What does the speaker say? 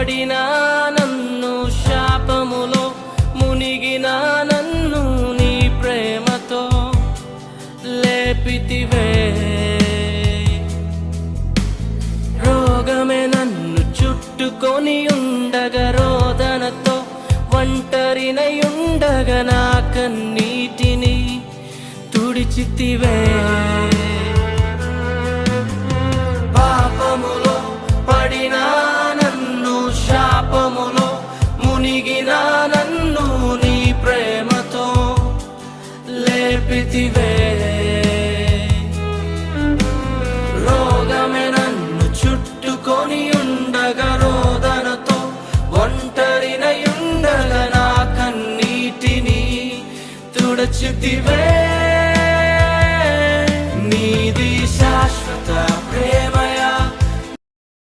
పడిన నన్ను, శాపములో మునిగిన నన్ను నీ ప్రేమతో లేపితివే. రోగమే నన్ను చుట్టుకొని ఉండగా, రోదనతో ఒంటరినై ఉండగా నా కన్నీటిని తుడిచితివే. పాపములో పడిన నన్ను, శాపములో మునిగిన నన్ను నీ ప్రేమతో లేపితివే. రోగమే నన్ను చుట్టుకొని ఉండగా, రోదనతో ఒంటరినై ఉండగా నా కన్నీటిని తుడిచితివే.